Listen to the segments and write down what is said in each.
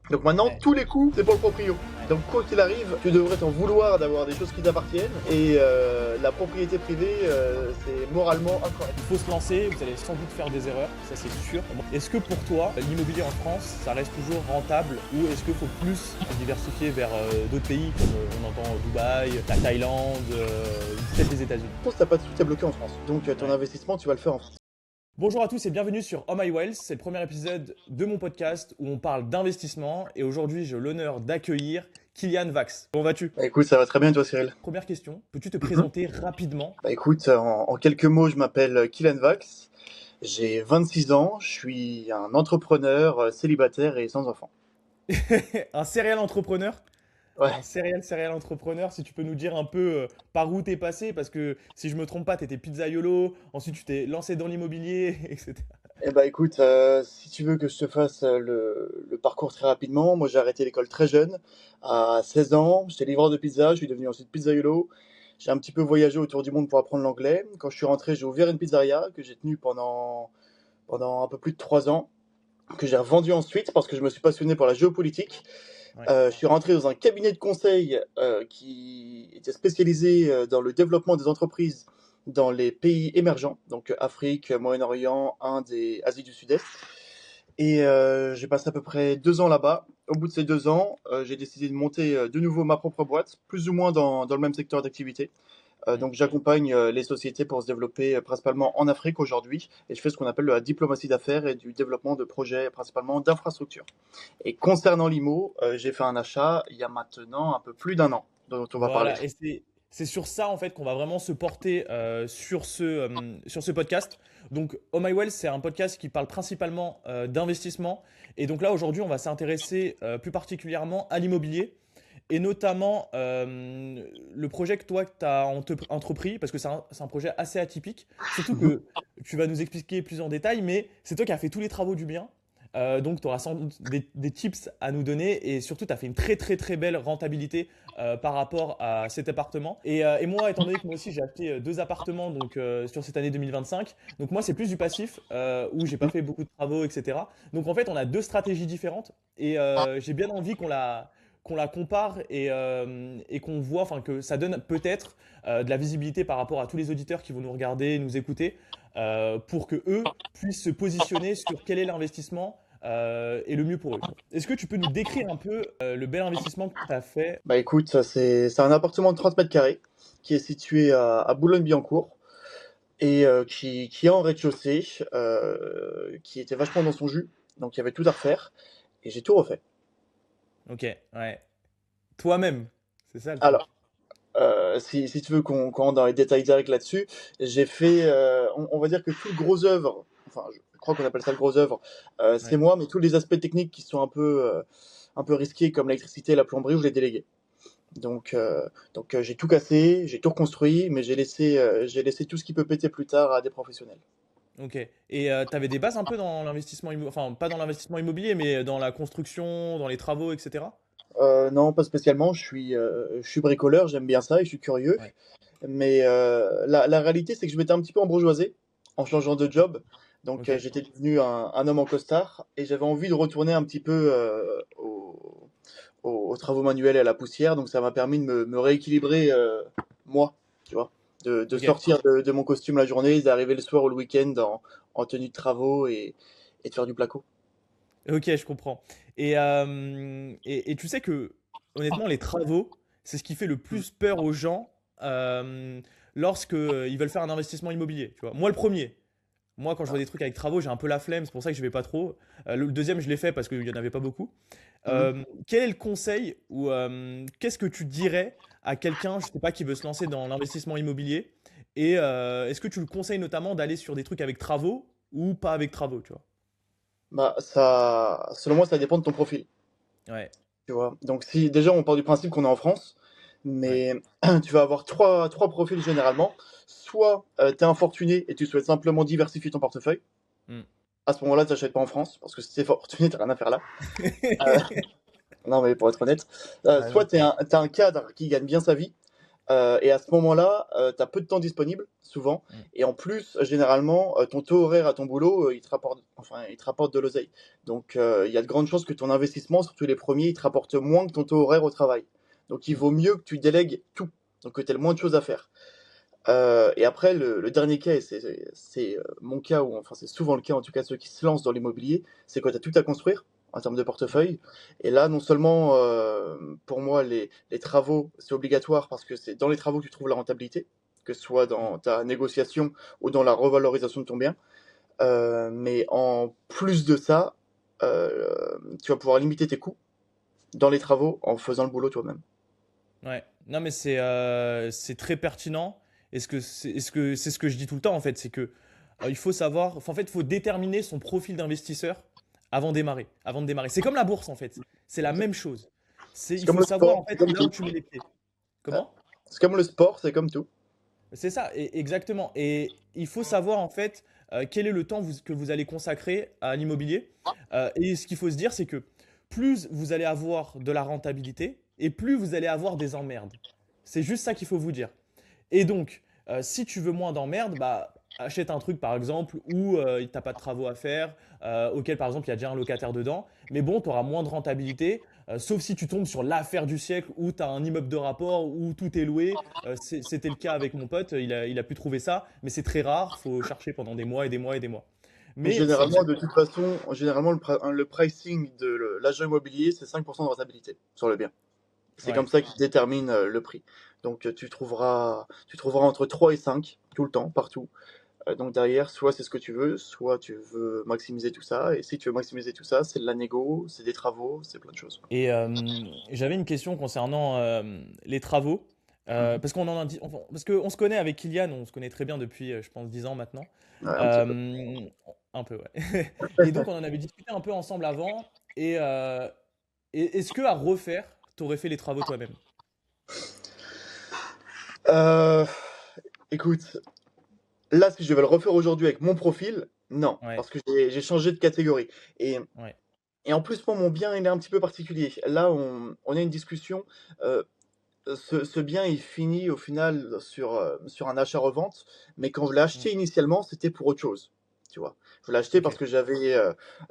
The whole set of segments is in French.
Donc maintenant, Ouais, tous les coups, c'est pour le proprio. ouais. Donc quoi qu'il arrive, tu devrais t'en vouloir d'avoir des choses qui t'appartiennent. Et la propriété privée, c'est moralement incorrect. Il faut se lancer, vous allez sans doute faire des erreurs, ça c'est sûr. Bon, est-ce que pour toi, l'immobilier en France, ça reste toujours rentable ou est-ce qu'il faut plus diversifier vers d'autres pays comme on entend Dubaï, la Thaïlande, peut-être les États-Unis? Je pense que t'as pas de sous, t'es bloqué en France. Donc ton Ouais. investissement, tu vas le faire en France. Bonjour à tous et bienvenue sur Oh My Wealth, c'est le premier épisode de mon podcast où on parle d'investissement et aujourd'hui j'ai l'honneur d'accueillir Kylian Vax. Comment vas-tu? Bah écoute, ça va très bien toi Cyril. Première question, peux-tu te Mhm. présenter rapidement? Bah écoute, en quelques mots, je m'appelle Kylian Vax. J'ai 26 ans, je suis un entrepreneur célibataire et sans enfant. Un serial entrepreneur? Un Ouais. serial entrepreneur, si tu peux nous dire un peu par où t'es passé, parce que si je me trompe pas, t'étais pizzaiolo, ensuite tu t'es lancé dans l'immobilier, etc. Eh bah écoute, si tu veux que je te fasse le parcours très rapidement, moi j'ai arrêté l'école très jeune, à 16 ans, j'étais livreur de pizza, je suis devenu ensuite pizzaiolo. J'ai un petit peu voyagé autour du monde pour apprendre l'anglais. Quand je suis rentré, j'ai ouvert une pizzeria que j'ai tenue pendant un peu plus de 3 ans, que j'ai revendue ensuite parce que je me suis passionné pour la géopolitique. Ouais, Je suis rentré dans un cabinet de conseil qui était spécialisé dans le développement des entreprises dans les pays émergents, donc Afrique, Moyen-Orient, Inde et Asie du Sud-Est. Et j'ai passé à peu près 2 ans là-bas. Au bout de ces 2 ans, j'ai décidé de monter de nouveau ma propre boîte, plus ou moins dans le même secteur d'activité. mm, Donc j'accompagne les sociétés pour se développer principalement en Afrique aujourd'hui, et je fais ce qu'on appelle la diplomatie d'affaires et du développement de projets principalement d'infrastructures. Et concernant l'IMO, j'ai fait un achat il y a maintenant un peu plus d'1 an, dont on va parler. voilà, et c'est sur ça en fait qu'on va vraiment se porter sur ce podcast. Donc, Oh My Wealth, c'est un podcast qui parle principalement d'investissement. Et donc là, aujourd'hui, on va s'intéresser plus particulièrement à l'immobilier. Et notamment le projet que toi que tu as entrepris, parce que c'est un projet assez atypique, surtout Mhm. que tu vas nous expliquer plus en détail, mais c'est toi qui as fait tous les travaux du bien. Donc tu auras sans doute des tips à nous donner et surtout tu as fait une très très très belle rentabilité par rapport à cet appartement. Et moi, étant donné que moi aussi j'ai acheté deux appartements donc, sur cette année 2025, donc moi c'est plus du passif où j'ai pas fait beaucoup de travaux, etc. Donc en fait on a deux stratégies différentes et j'ai bien envie qu'on la compare et qu'on voit, enfin que ça donne peut-être de la visibilité par rapport à tous les auditeurs qui vont nous regarder, nous écouter, pour que eux puissent se positionner sur quel est l'investissement et le mieux pour eux. Est-ce que tu peux nous décrire un peu le bel investissement que tu as fait? Bah écoute, ça, c'est un appartement de 30 mètres carrés qui est situé à Boulogne-Billancourt et qui est en rez-de-chaussée, qui était vachement dans son jus, donc il y avait tout à refaire et j'ai tout refait. Ok, ouais. Toi-même, c'est ça le truc. Alors, si tu veux qu'on rentre dans les détails directs là-dessus, j'ai fait, on va dire que tout le gros œuvre, enfin je crois qu'on appelle ça le gros œuvre, c'est Ouais. moi, mais tous les aspects techniques qui sont un peu risqués comme l'électricité et la plomberie, je les délégué. Donc j'ai tout cassé, j'ai tout reconstruit, mais j'ai laissé tout ce qui peut péter plus tard à des professionnels. Ok. Et tu avais des bases un peu dans l'investissement immobilier, enfin pas dans l'investissement immobilier, mais dans la construction, dans les travaux, etc. Non, pas spécialement, je suis bricoleur, j'aime bien ça et je suis curieux. Ouais. Mais la réalité, c'est que je m'étais un petit peu embourgeoisé en changeant de job. Donc Ok. j'étais devenu un homme en costard et j'avais envie de retourner un petit peu aux travaux manuels et à la poussière. Donc ça m'a permis de me rééquilibrer moi, tu vois, de Ok. sortir de mon costume la journée, d'arriver le soir ou le week-end en tenue de travaux et de faire du placo. Ok, je comprends. Et tu sais que, honnêtement, les travaux, c'est ce qui fait le plus peur aux gens lorsque ils veulent faire un investissement immobilier. Tu vois. Moi, le premier. Moi, quand je vois des trucs avec travaux, j'ai un peu la flemme. C'est pour ça que je vais pas trop. Le deuxième, je l'ai fait parce qu'il y en avait pas beaucoup. Mhm. Quel est le conseil ou qu'est-ce que tu dirais à quelqu'un, je sais pas, qui veut se lancer dans l'investissement immobilier? Et est-ce que tu le conseilles notamment d'aller sur des trucs avec travaux ou pas avec travaux, tu vois? Bah, ça, selon moi, ça dépend de ton profil. Ouais, Tu vois. Donc si déjà on part du principe qu'on est en France, ouais. mais tu vas avoir trois profils généralement. Soit tu es infortuné et tu souhaites simplement diversifier ton portefeuille. Hmm. À ce moment-là, tu n'achètes pas en France, parce que si tu es fortuné, tu rien à faire là. Euh, non, mais pour être honnête. T'as Soit raison. t'es un cadre qui gagne bien sa vie, Et à ce moment-là, tu as peu de temps disponible, souvent. Mm. Et en plus, généralement, ton taux horaire à ton boulot, il te rapporte de l'oseille. Donc, il y a de grandes chances que ton investissement, surtout les premiers, il te rapporte moins que ton taux horaire au travail. Donc, il Mm. vaut mieux que tu délègues tout. Donc, que tu aies le moins de choses à faire. Et après, le dernier cas, et c'est mon cas, ou enfin c'est souvent le cas en tout cas de ceux qui se lancent dans l'immobilier, c'est quand tu as tout à construire en termes de Mm. portefeuille. Et là, non seulement pour moi, les travaux, c'est obligatoire parce que c'est dans les travaux que tu trouves la rentabilité, que ce soit Mm. dans ta négociation ou dans la revalorisation de ton bien. Mais en plus de ça, tu vas pouvoir limiter tes coûts dans les travaux en faisant le boulot toi-même. Ouais. Non, mais c'est très pertinent. C'est ce que je dis tout le temps en fait, c'est que il faut savoir, enfin, en fait, il faut déterminer son profil d'investisseur avant de démarrer, avant de démarrer. C'est comme la bourse en fait, c'est la même chose. C'est Il comme faut le savoir sport, en c'est fait comme là où tout. tu mets les pieds. Ouais. Comment? C'est comme le sport, c'est comme tout. C'est ça, exactement. Et il faut savoir en fait quel est le temps que vous allez consacrer à l'immobilier. Et ce qu'il faut se dire, c'est que plus vous allez avoir de la rentabilité et plus vous allez avoir des emmerdes. C'est juste ça qu'il faut vous dire. Et donc, si tu veux moins d'emmerdes, bah, achète un truc par exemple où t'as pas de travaux à faire, auquel par exemple il y a déjà un locataire dedans, mais bon, tu auras moins de rentabilité, sauf si tu tombes sur l'affaire du siècle où tu as un immeuble de rapport où tout est loué. C'était le cas avec mon pote, il a pu trouver ça, mais c'est très rare, faut chercher pendant des mois et des mois et des mois. Mais c'est Généralement, de toute exactement. façon, généralement, le pricing de l'agent immobilier, c'est 5% de rentabilité sur le bien. C'est comme Ouais. ça qu'ils déterminent le prix. Donc, tu trouveras entre 3 et 5 tout le temps, partout. Donc, derrière, soit c'est ce que tu veux, soit tu veux maximiser tout ça. Et si tu veux maximiser tout ça, c'est de la négo, c'est des travaux, c'est plein de choses. Et j'avais une question concernant les travaux. Mhm. Parce qu'on en a dit, enfin, parce qu'on se connaît avec Kylian, on se connaît très bien depuis, je pense, 10 ans maintenant. Ouais, un petit peu. Euh, un peu, ouais. Et donc, on en avait discuté un peu ensemble avant. Et est-ce que à refaire, tu aurais fait les travaux toi-même? Euh, Écoute, là, si je devais le refaire aujourd'hui avec mon profil, non, Ouais, parce que j'ai changé de catégorie. Et ouais. Et en plus, moi, mon bien, il est un petit peu particulier. Là, on a une discussion. euh, ce bien, il finit au final sur un achat-revente, mais quand je l'ai Mm. acheté initialement, c'était pour autre chose. Tu vois, je l'ai acheté Ok, parce que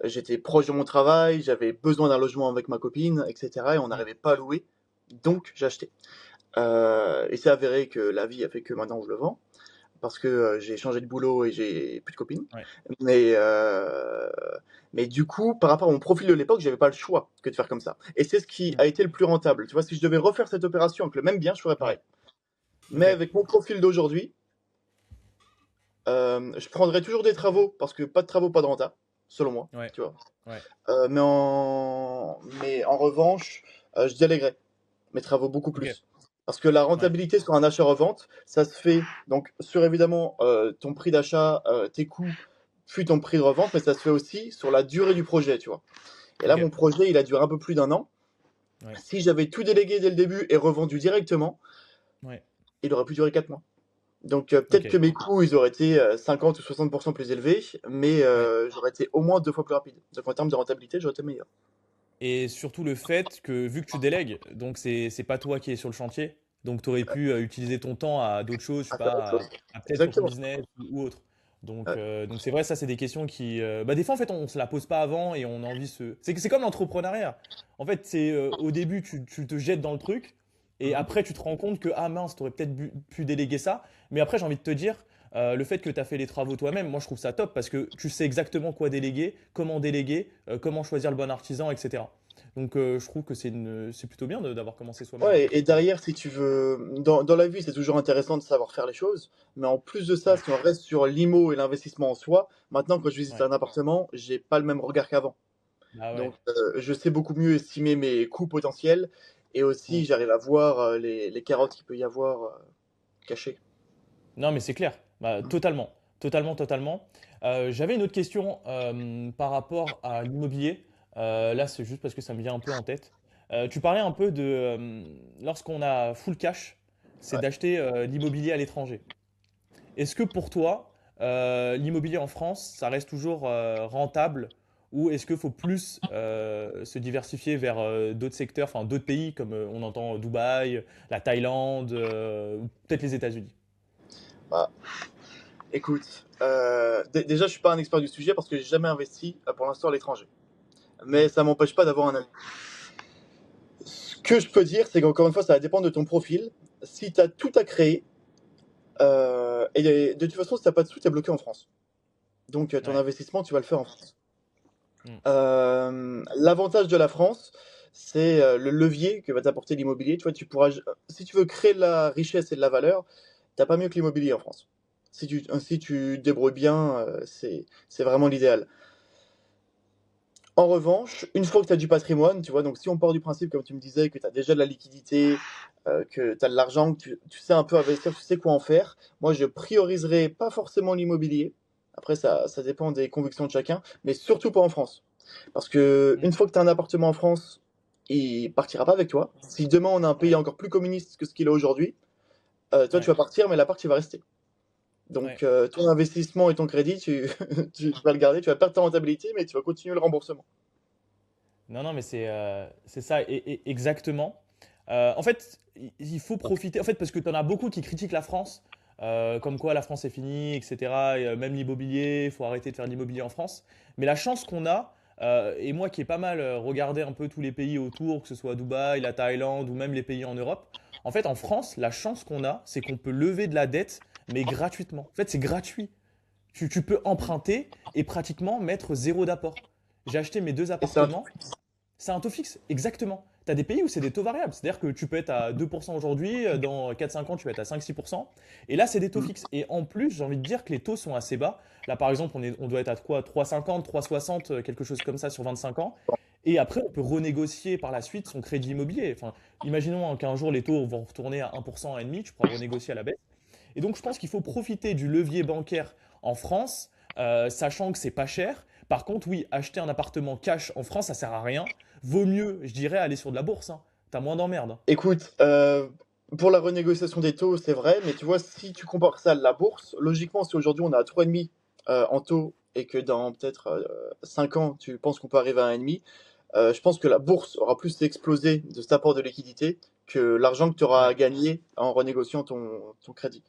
j'étais proche de mon travail, j'avais besoin d'un logement avec ma copine, etc. Et on mm, n'arrivait pas à louer, donc j'ai acheté. Et c'est avéré que la vie a fait que maintenant je le vends parce que j'ai changé de boulot et j'ai plus de copine. ouais, Mais, euh, mais du coup, par rapport à mon profil de l'époque, j'avais pas le choix que de faire comme ça. Et c'est ce qui mm, a été le plus rentable. Tu vois, si je devais refaire cette opération avec le même bien, je ferais pareil. ouais. Mais Ok, avec mon profil d'aujourd'hui, je prendrais toujours des travaux parce que pas de travaux, pas de renta, selon moi. ouais, Tu vois. ouais. Mais en revanche, je déléguerais mes travaux beaucoup Ok, plus. Parce que la ouais, rentabilité sur un achat-revente, ça se fait donc sur évidemment ton prix d'achat, tes coûts, puis ton prix de revente, mais ça se fait aussi sur la durée du projet, tu vois. Et là, ok, mon projet, il a duré un peu plus d'un an. ouais, Si j'avais tout délégué dès le début et revendu directement, ouais. il aurait pu durer 4 mois. Donc Ok, peut-être que mes coûts, ils auraient été 50 ou 60% plus élevés, mais ouais. j'aurais été au moins 2 fois plus rapide. Donc en termes de rentabilité, j'aurais été meilleur. Et surtout le fait que vu que tu délègues, donc c'est pas toi qui es sur le chantier, donc tu aurais pu utiliser ton temps à d'autres choses, je sais À faire autre pas, chose. à peut-être sur ton Exactement. business ou autre. Donc Ouais. donc c'est vrai, ça c'est des questions qui, bah, des fois en fait on se la pose pas avant et on a envie se, c'est comme l'entrepreneuriat. En fait c'est au début tu te jettes dans le truc et Mhm. après tu te rends compte que ah mince t'aurais peut-être pu déléguer ça, mais après j'ai envie de te dire le fait que tu as fait les travaux toi-même, moi je trouve ça top parce que tu sais exactement quoi déléguer, comment choisir le bon artisan, etc. Donc je trouve que c'est plutôt bien d'avoir commencé soi-même en Ouais, fait. et derrière, si tu veux, dans la vie, c'est toujours intéressant de savoir faire les choses, mais en plus de ça, Ouais, si on reste sur l'IMO et l'investissement en soi, maintenant, quand je visite ouais. un appartement, j'ai pas le même regard qu'avant. Bah Donc, ouais. je sais beaucoup mieux estimer mes coûts potentiels, et aussi, Mm. j'arrive à voir les carottes qu'il peut y avoir cachées. Non mais c'est clair. Bah, totalement. Totalement, totalement. J'avais une autre question par rapport à l'immobilier. Là c'est juste parce que ça me vient un peu en tête. Tu parlais un peu de lorsqu'on a full cash, c'est Ouais. d'acheter l'immobilier à l'étranger. Est-ce que pour toi, l'immobilier en France, ça reste toujours rentable ou est-ce qu'il faut plus se diversifier vers d'autres secteurs, enfin d'autres pays comme on entend Dubaï, la Thaïlande, ou peut-être les États-Unis? Bah, écoute, déjà, je suis pas un expert du sujet parce que j'ai jamais investi pour l'instant à l'étranger. Hmm. Mais ça m'empêche pas d'avoir un avis. Ce que je peux dire, c'est qu'encore une fois, ça va dépendre de ton profil. Si tu as tout à créer, et de toute façon, si t'as pas de sous, t'es bloqué en France. Donc ton Ouais. investissement, tu vas le faire en France. Hmm. L'avantage de la France, c'est le levier que va t'apporter l'immobilier. Tu vois, si tu veux créer de la richesse et de la valeur, t'as pas mieux que l'immobilier en France. Si tu te débrouilles bien, c'est vraiment l'idéal. En revanche, une fois que tu as du patrimoine, tu vois, donc si on part du principe, comme tu me disais, que tu as déjà de la liquidité, que tu as de l'argent, que tu sais un peu investir, tu sais quoi en faire, moi je prioriserais pas forcément l'immobilier. Après, ça dépend des convictions de chacun, mais surtout pas en France. Parce que Hmm. une fois que tu as un appartement en France, il partira pas avec toi. Si demain on a un pays Ouais. encore plus communiste que ce qu'il est aujourd'hui, toi tu Ouais. vas partir, mais l'appart il va rester. Donc Ouais. ton investissement et ton crédit, tu vas le garder, tu vas perdre ta rentabilité, mais tu vas continuer le remboursement. Non, non, mais c'est ça, exactement. En fait, il faut profiter, en fait, parce que tu en as beaucoup qui critiquent la France, comme quoi la France est finie, etc. Et, même l'immobilier, il faut arrêter de faire de l'immobilier en France. Mais la chance qu'on a, et moi qui ai pas mal regardé un peu tous les pays autour, que ce soit Dubaï, la Thaïlande ou même les pays en Europe, en fait, en France, la chance qu'on a, c'est qu'on peut lever de la dette, mais gratuitement. En fait, c'est gratuit. Tu peux emprunter et pratiquement mettre zéro d'apport. J'ai acheté mes deux Et c'est un appartements. C'est un taux fixe, exactement. Tu as des pays où c'est des taux variables. C'est-à-dire que tu peux être à 2% aujourd'hui, dans 4-5 ans, tu vas être à 5-6%. Et là, c'est des taux truc. fixes. Et en plus, j'ai envie de dire que les taux sont assez bas. Là, par exemple, on doit être à quoi? 3,50, 3,60, quelque chose comme ça sur 25 ans. Et après, on peut renégocier par la suite son crédit immobilier. Enfin, imaginons qu'un jour, les taux vont retourner à 1%, 1,5%, tu pourras renégocier à la baisse. Et donc, je pense qu'il faut profiter du levier bancaire en France, sachant que c'est pas cher. Par contre, oui, acheter un appartement cash en France, ça sert à rien. Vaut mieux, je dirais, aller sur de la bourse, hein. T'as moins d'emmerdes, hein. Écoute, pour la renégociation des taux, c'est vrai, mais tu vois, si tu compares ça à la bourse, logiquement, si aujourd'hui on est à 3,5 en taux et que dans peut-être 5 ans, tu penses qu'on peut arriver à 1,5, je pense que la bourse aura plus explosé de cet apport de liquidité que l'argent que tu auras Ouais. gagné en renégociant ton crédit.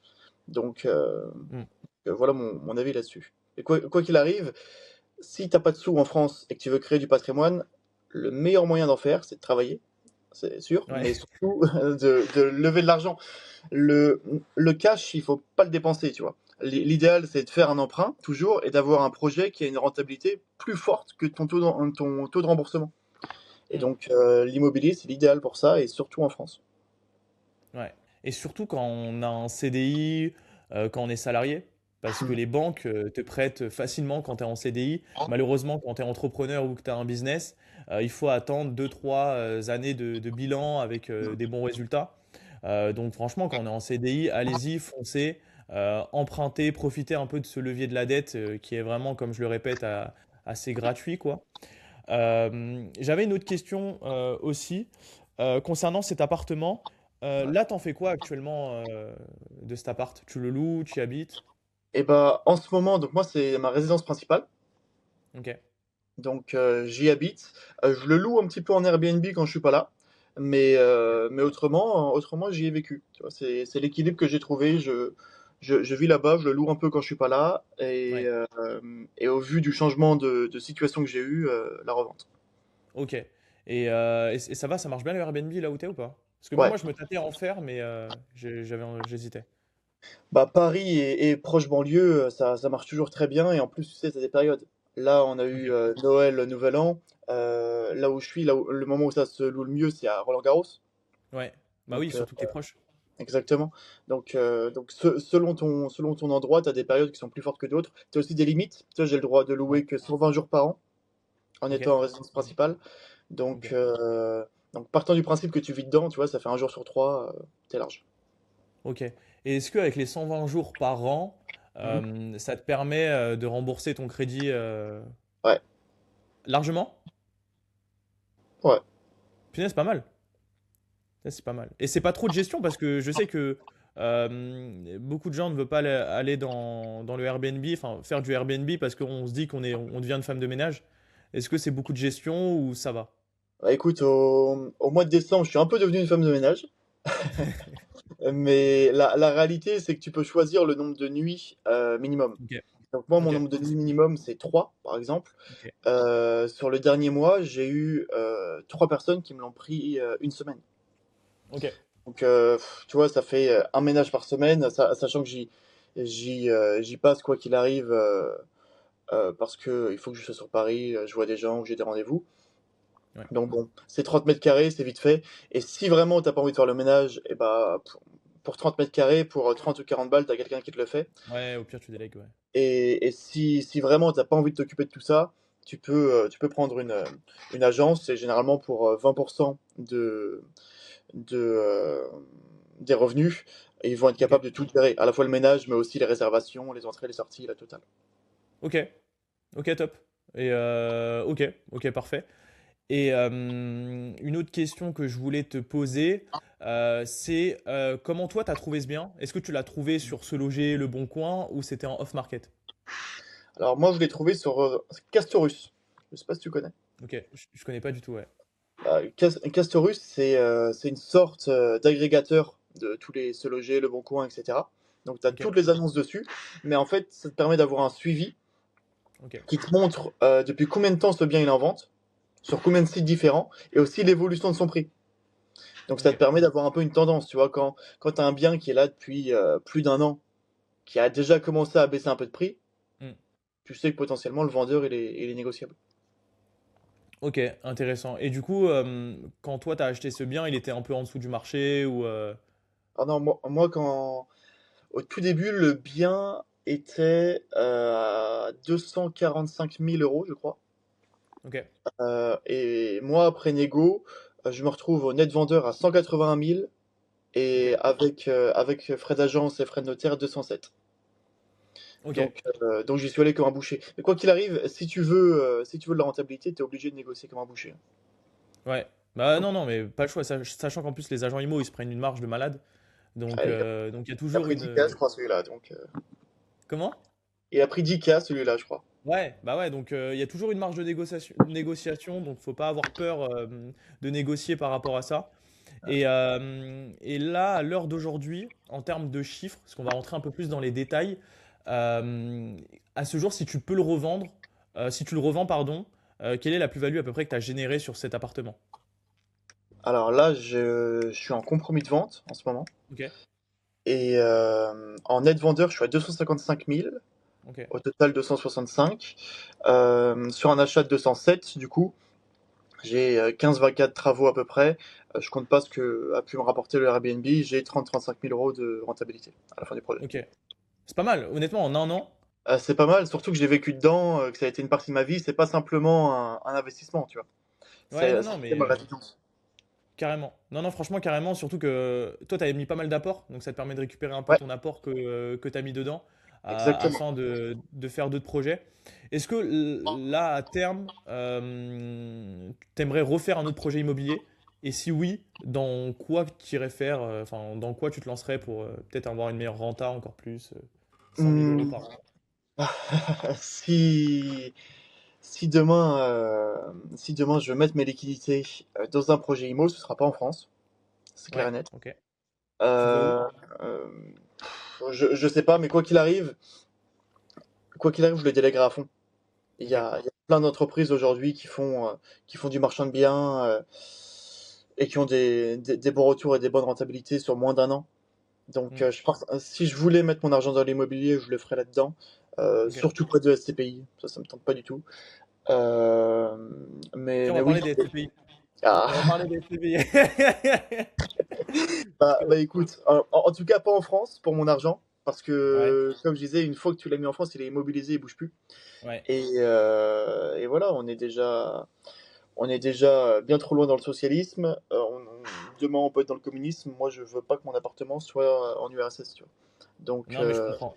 Donc, Mm. voilà mon avis là-dessus. Et quoi qu'il arrive, si t'as pas de sous en France et que tu veux créer du patrimoine, le meilleur moyen d'en faire, c'est de travailler, c'est sûr, Ouais. mais surtout de lever de l'argent. Le, le cash, il faut pas le dépenser, tu vois. L'idéal, c'est de faire un emprunt, toujours, et d'avoir un projet qui a une rentabilité plus forte que ton taux de remboursement. Et Mm. donc, l'immobilier, c'est l'idéal pour ça, et surtout en France. Ouais. Et surtout quand on a un CDI, quand on est salarié, parce que les banques te prêtent facilement quand tu es en CDI. Malheureusement, quand tu es entrepreneur ou que tu as un business, il faut attendre 2-3 années de bilan avec des bons résultats. Donc franchement, quand on est en CDI, allez-y, foncez, empruntez, profitez un peu de ce levier de la dette qui est vraiment, comme je le répète, assez gratuit, quoi. J'avais une autre question aussi concernant cet appartement. Là, t'en fais quoi actuellement de cet appart? Tu le loues, tu y habites? Et bah, en ce moment, donc moi, c'est ma résidence principale. Ok, Donc j'y habite. Je le loue un petit peu en Airbnb quand je suis pas là, mais autrement j'y ai vécu. Tu vois, c'est l'équilibre que j'ai trouvé. Je vis là-bas, je le loue un peu quand je suis pas là, ouais, et au vu du changement de situation que j'ai eu, la revente. ok. Et ça va, ça marche bien le Airbnb là où t'es ou pas? Parce que même Ouais. moi, je me tâtais à en faire, mais j'hésitais. Bah Paris et proche banlieue, ça marche toujours très bien, et en plus tu sais, t'as des périodes. Là, on a Ok, eu Noël, Nouvel An. Là où je suis, le moment où ça se loue le mieux, c'est à Roland-Garros. ouais. Bah oui, Donc surtout que t'es proche. exactement. Donc selon ton endroit, tu as des périodes qui sont plus fortes que d'autres. Tu as aussi des limites. Tu vois, j'ai le droit de Ouais, louer que 120 jours par an en ok, étant en résidence principale. Donc, ok, euh, donc partant du principe que tu vis dedans, tu vois, ça fait un jour sur trois, t'es large. ok. Et est-ce qu'avec les 120 jours par an, Mhm. ça te permet de rembourser ton crédit Ouais, largement? ouais. Punaise, c'est pas mal. Ça, c'est pas mal. Et c'est pas trop de gestion parce que je sais que beaucoup de gens ne veulent pas aller dans le Airbnb, enfin faire du Airbnb parce qu'on se dit on devient une femme de ménage. Est-ce que c'est beaucoup de gestion ou ça va? Bah, écoute, au mois de décembre, je suis un peu devenu une femme de ménage. Mais la réalité, c'est que tu peux choisir le nombre de nuits minimum. Ok, Donc moi, mon ok, nombre de nuits minimum, c'est 3, par exemple. ok, Sur le dernier mois, j'ai eu 3 personnes qui me l'ont pris une semaine. ok, Donc, tu vois, ça fait un ménage par semaine, sachant que j'y passe quoi qu'il arrive, parce que il faut que je sois sur Paris, je vois des gens, que j'ai des rendez-vous. ouais. Donc bon, c'est 30 mètres carrés, c'est vite fait. Et si vraiment t'as pas envie de faire le ménage, et bah, pour 30 mètres carrés, pour 30 ou 40 balles, t'as quelqu'un qui te le fait. Ouais, au pire, tu délègues, ouais. Et si vraiment t'as pas envie de t'occuper de tout ça, tu peux prendre une agence, et généralement pour 20% de, des revenus, et ils vont être Ok, capables de tout gérer, à la fois le ménage, mais aussi les réservations, les entrées, les sorties, la totale. ok, ok, top. Et ok, ok, parfait. Et une autre question que je voulais te poser, c'est comment toi, tu as trouvé ce bien? Est-ce que tu l'as trouvé sur Se Loger, Le Bon Coin ou c'était en off-market? Alors moi, je l'ai trouvé sur Castorus. Je sais pas si tu connais. Ok, je connais pas du tout, ouais. Castorus, c'est une sorte d'agrégateur de tous les Se Loger, Le Bon Coin, etc. Donc tu as Ok, toutes les annonces dessus, mais en fait, ça te permet d'avoir un suivi ok, qui te montre depuis combien de temps ce bien il est en vente, sur combien de sites différents, et aussi l'évolution de son prix. Donc ça te ok. permet d'avoir un peu une tendance, tu vois, quand tu as un bien qui est là depuis plus d'un an, qui a déjà commencé à baisser un peu de prix, Hmm. tu sais que potentiellement le vendeur il est négociable. Ok, intéressant. Et du coup, quand toi, tu as acheté ce bien, il était un peu en dessous du marché ou... Ah non, moi quand au tout début, le bien était à 245 000 euros, je crois. Ok, Et moi, après négo, je me retrouve au net vendeur à 181 000 ok, et avec frais d'agence et frais de notaire 207. ok. Donc j'y suis allé comme un boucher. Mais quoi qu'il arrive, si tu veux de la rentabilité, tu es obligé de négocier comme un boucher. Ouais. Bah non, non, mais pas le choix, sachant qu'en plus, les agents IMO, ils se prennent une marge de malade. Ah, Donc il y a il a toujours pris une... 10K, je crois, celui-là. Comment? Il a pris 10K, celui-là, je crois. Ouais, bah ouais, donc il y a toujours une marge de négociation, donc faut pas avoir peur de négocier par rapport à ça. Et là, à l'heure d'aujourd'hui, en termes de chiffres, parce qu'on va rentrer un peu plus dans les détails, euh, à ce jour, si tu peux le revendre, si tu le revends, pardon, quelle est la plus-value à peu près que tu as générée sur cet appartement? Alors là, je suis en compromis de vente en ce moment. Ok, Et en net vendeur, je suis à 255 000. ok, Au total 265. Sur un achat de 207, du coup, j'ai 15-24 travaux à peu près. Je compte pas ce que a pu me rapporter le Airbnb. J'ai 30-35 000 euros de rentabilité à la fin du projet. ok. C'est pas mal, honnêtement, en un an. C'est pas mal, surtout que j'ai vécu dedans, que ça a été une partie de ma vie. C'est pas simplement un investissement, tu vois. Ouais, non, non, C'est mais ma résidence. carrément. Non, non, franchement, carrément. Surtout que toi, tu avais mis pas mal d'apports. Donc, ça te permet de récupérer un peu Ouais, ton apport que tu as mis dedans exactement. afin de faire d'autres projets. Est-ce que là, à terme, tu aimerais refaire un autre projet immobilier? Et si oui, dans quoi tu irais faire, enfin, dans quoi tu te lancerais pour peut-être avoir une meilleure renta encore plus, 100 000 euros Hmm. par an? Si, si demain je veux mettre mes liquidités dans un projet IMO, ce sera pas en France, c'est clair et Ouais, net. ok. Tu vois où? Euh, euh, je sais pas, mais quoi qu'il arrive, je le délèguerai à fond. Ok. Il y a plein d'entreprises aujourd'hui qui font du marchand de biens et qui ont des bons retours et des bonnes rentabilités sur moins d'un an. Donc, Hmm, je pense, si je voulais mettre mon argent dans l'immobilier, je le ferais là-dedans. ok. Surtout près de SCPI, ça me tente pas du tout. Euh, mais, Tiens, on mais va oui. parler des SCPI. Ah, On va parler des SCPI. Parce bah que, écoute, en tout cas pas en France pour mon argent, parce ouais, que comme je disais, une fois que tu l'as mis en France, il est immobilisé, il bouge plus. ouais. Et voilà, on est déjà bien trop loin dans le socialisme. Demain, on peut être dans le communisme. Moi, je veux pas que mon appartement soit en URSS, tu vois. Donc, Non, mais je comprends.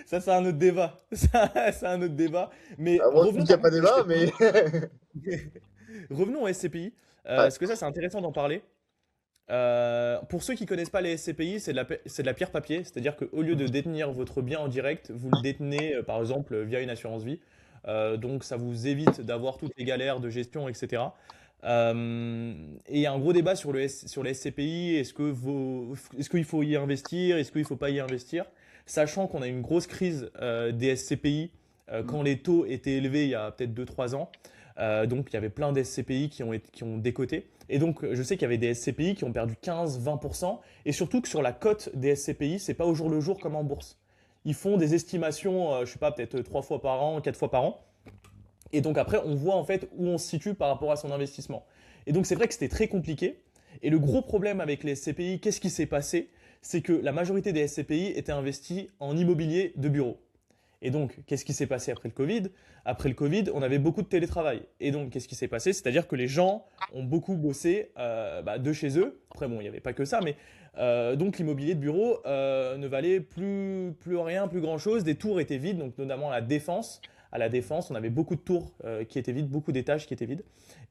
Ça, c'est un autre débat. Ça, c'est un autre débat. Mais moi, je dis revenons qu'il n'y a par pas contre aux débat, SCPI. mais Revenons aux SCPI. ouais. Parce que ça, c'est intéressant d'en parler. Pour ceux qui connaissent pas les SCPI, c'est de la pierre papier. C'est-à-dire qu'au lieu de détenir votre bien en direct, vous le détenez, par exemple, via une assurance vie. donc ça vous évite d'avoir toutes les galères de gestion, etc. Et il y a un gros débat sur les SCPI. Est-ce qu'il faut y investir? Est-ce qu'il ne faut pas y investir? Sachant qu'on a une grosse crise des SCPI Mm. quand les taux étaient élevés il y a peut-être 2 3 ans. Donc il y avait plein d'SCPI qui ont décoté. Et donc je sais qu'il y avait des SCPI qui ont perdu 15-20%. Et surtout que sur la cote des SCPI, c'est pas au jour le jour comme en bourse. Ils font des estimations, je sais pas, peut-être 3 fois par an, 4 fois par an. Et donc après, on voit en fait où on se situe par rapport à son investissement. Et donc c'est vrai que c'était très compliqué. Et le gros problème avec les SCPI, qu'est-ce qui s'est passé? C'est que la majorité des SCPI étaient investis en immobilier de bureau. Et donc, qu'est-ce qui s'est passé après le Covid? Après le Covid, on avait beaucoup de télétravail. Et donc, qu'est-ce qui s'est passé? C'est-à-dire que les gens ont beaucoup bossé de chez eux. Après, bon, il n'y avait pas que ça, mais donc l'immobilier de bureau ne valait plus rien, plus grand-chose. Des tours étaient vides, donc notamment à la Défense. À la Défense, on avait beaucoup de tours qui étaient vides, beaucoup d'étages qui étaient vides.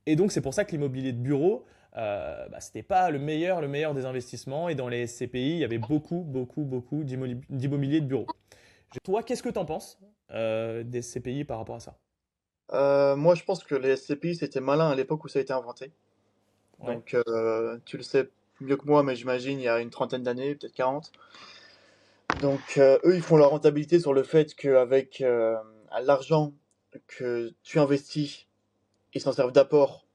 Et donc, c'est pour ça que l'immobilier de bureau, c'était pas le meilleur des investissements. Et dans les SCPI, il y avait beaucoup d'immobilier de bureau. Toi, qu'est-ce que tu en penses des CPI par rapport à ça? Moi, je pense que les SCPI, c'était malin à l'époque où ça a été inventé. Ouais, Donc, tu le sais mieux que moi, mais j'imagine il y a une trentaine d'années, peut-être 40. Donc, eux, ils font leur rentabilité sur le fait qu'avec l'argent que tu investis, ils s'en servent d'apport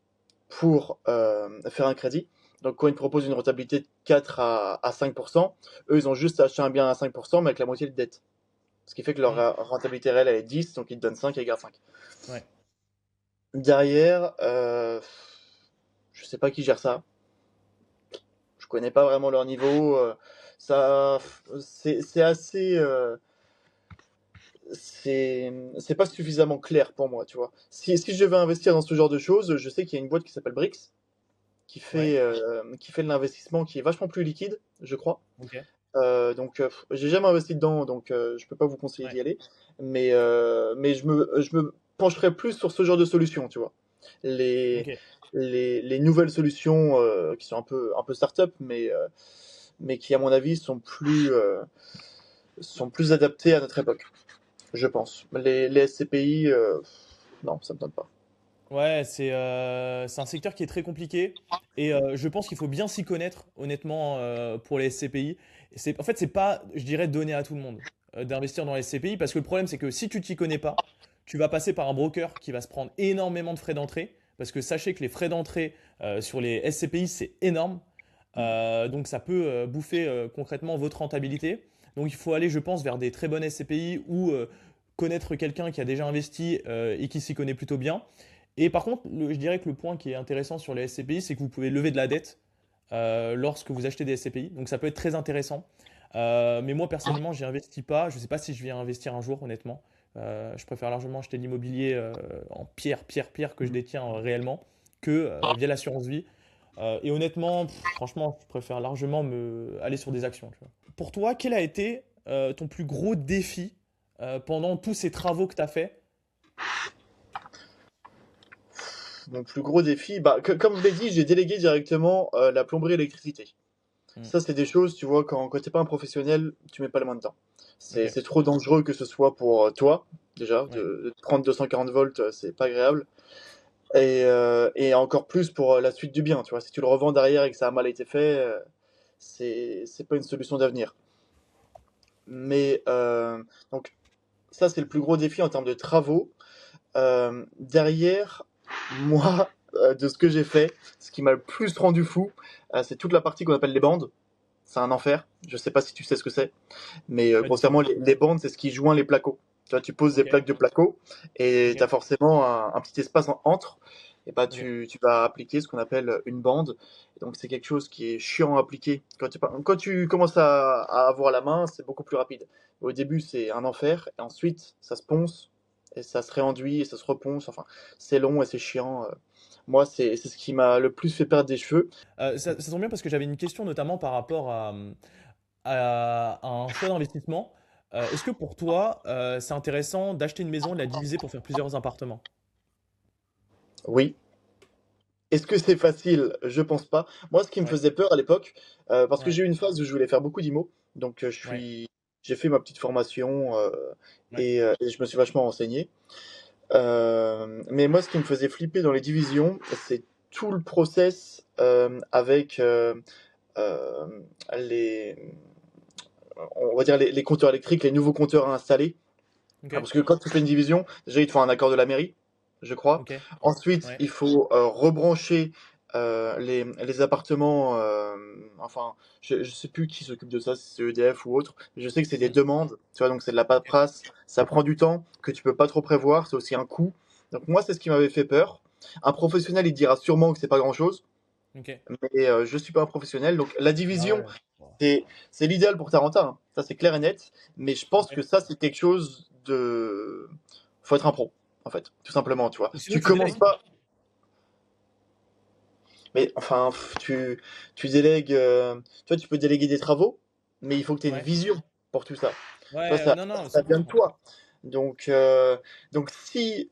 pour faire un crédit. Donc, quand ils te proposent une rentabilité de 4 à 5%, eux, ils ont juste acheté un bien à 5%, mais avec la moitié de dette. Ce qui fait que leur mm, rentabilité réelle, elle est 10, donc ils te donnent 5 et ils gardent 5. ouais, Derrière, je sais pas qui gère ça. Je connais pas vraiment leur niveau. Ça, c'est assez, c'est pas suffisamment clair pour moi, tu vois. Si je veux investir dans ce genre de choses, je sais qu'il y a une boîte qui s'appelle Brix ouais, qui fait de l'investissement qui est vachement plus liquide, je crois. ok, Donc, j'ai jamais investi dedans, donc je peux pas vous conseiller ouais, d'y aller. Mais je me pencherai plus sur ce genre de solution, tu vois. Les, ok. les nouvelles solutions qui sont un peu start-up, mais qui, à mon avis, sont plus adaptées à notre époque, je pense. Les SCPI, non, ça me donne pas. Ouais, c'est un secteur qui est très compliqué et je pense qu'il faut bien s'y connaître, honnêtement, pour les SCPI. En fait, c'est pas, je dirais, donné à tout le monde d'investir dans les SCPI parce que le problème, c'est que si tu t'y connais pas, tu vas passer par un broker qui va se prendre énormément de frais d'entrée parce que sachez que les frais d'entrée sur les SCPI, c'est énorme. Donc ça peut bouffer concrètement votre rentabilité. Donc il faut aller, je pense, vers des très bonnes SCPI ou connaître quelqu'un qui a déjà investi et qui s'y connaît plutôt bien. Et par contre, je dirais que le point qui est intéressant sur les SCPI, c'est que vous pouvez lever de la dette lorsque vous achetez des SCPI. Donc ça peut être très intéressant. Mais moi, personnellement, j'y investis pas. Je ne sais pas si je vais investir un jour, honnêtement. Je préfère largement acheter de l'immobilier en pierre que je détiens réellement que via l'assurance vie. Et honnêtement, franchement, je préfère largement aller sur des actions. Tu vois. Pour toi, quel a été ton plus gros défi pendant tous ces travaux que tu as fait? Mon plus gros défi, bah, comme je l'ai dit, j'ai délégué directement la plomberie et l'électricité. Hmm, Ça, c'est des choses, tu vois, quand t'es pas un professionnel, tu mets pas les mains dedans. ok, C'est trop dangereux que ce soit pour toi, déjà, ouais, de te prendre 240 volts, c'est pas agréable. Et encore plus pour la suite du bien, tu vois. Si tu le revends derrière et que ça a mal été fait, c'est pas une solution d'avenir. Mais donc, ça, c'est le plus gros défi en termes de travaux. Derrière, moi, de ce que j'ai fait, ce qui m'a le plus rendu fou, c'est toute la partie qu'on appelle les bandes. C'est un enfer. Je sais pas si tu sais ce que c'est. Mais pas du tout. grossièrement, les bandes, c'est ce qui joint les placos. Tu vois, tu poses des Ok, plaques de placo et tu as ok, forcément un petit espace entre. Et bah, ok. tu vas appliquer ce qu'on appelle une bande. Et donc, c'est quelque chose qui est chiant à appliquer. Quand tu commences à avoir la main, c'est beaucoup plus rapide. Au début, c'est un enfer. Et ensuite, ça se ponce. Et ça se réenduit et ça se reponce. Enfin, c'est long et c'est chiant. Moi, c'est ce qui m'a le plus fait perdre des cheveux. Ça tombe bien parce que j'avais une question notamment par rapport à un choix d'investissement. Est-ce que pour toi, c'est intéressant d'acheter une maison et de la diviser pour faire plusieurs appartements? Oui. Est-ce que c'est facile? Je pense pas. Moi, ce qui me Ouais, faisait peur à l'époque, parce que ouais, j'ai eu une phase où je voulais faire beaucoup d'IMO, donc ouais, j'ai fait ma petite formation ouais, et je me suis vachement renseigné. Mais moi, ce qui me faisait flipper dans les divisions, c'est tout le process avec euh, les, on va dire les compteurs électriques, les nouveaux compteurs à installer. Ok, Ah, parce que quand tu fais une division, déjà il te faut un accord de la mairie, je crois. ok, Ensuite, ouais, il faut rebrancher les appartements. Enfin, je sais plus qui s'occupe de ça, si c'est EDF ou autre. Mais je sais que c'est des mm, demandes, tu vois, donc c'est de la ok, paperasse. Ça prend du temps que tu peux pas trop prévoir. C'est aussi un coût. Donc moi, c'est ce qui m'avait fait peur. Un professionnel, il dira sûrement que c'est pas grand-chose, ok. mais je suis pas un professionnel. Donc la Ah division, ouais. Bon, c'est l'idéal pour Taranta, hein. Ça c'est clair et net. Mais je pense ok. que ça c'est quelque chose de. Faut être un pro, en fait, tout simplement, tu vois. Ou sinon, Tu tu commences délègues. pas. Mais enfin, tu délègues. Tu vois, tu peux déléguer des travaux, mais il faut que tu aies une Ouais, vision pour tout ça. Tu vois, ouais, ça, non, non, ça vient de 100%. toi. Donc, si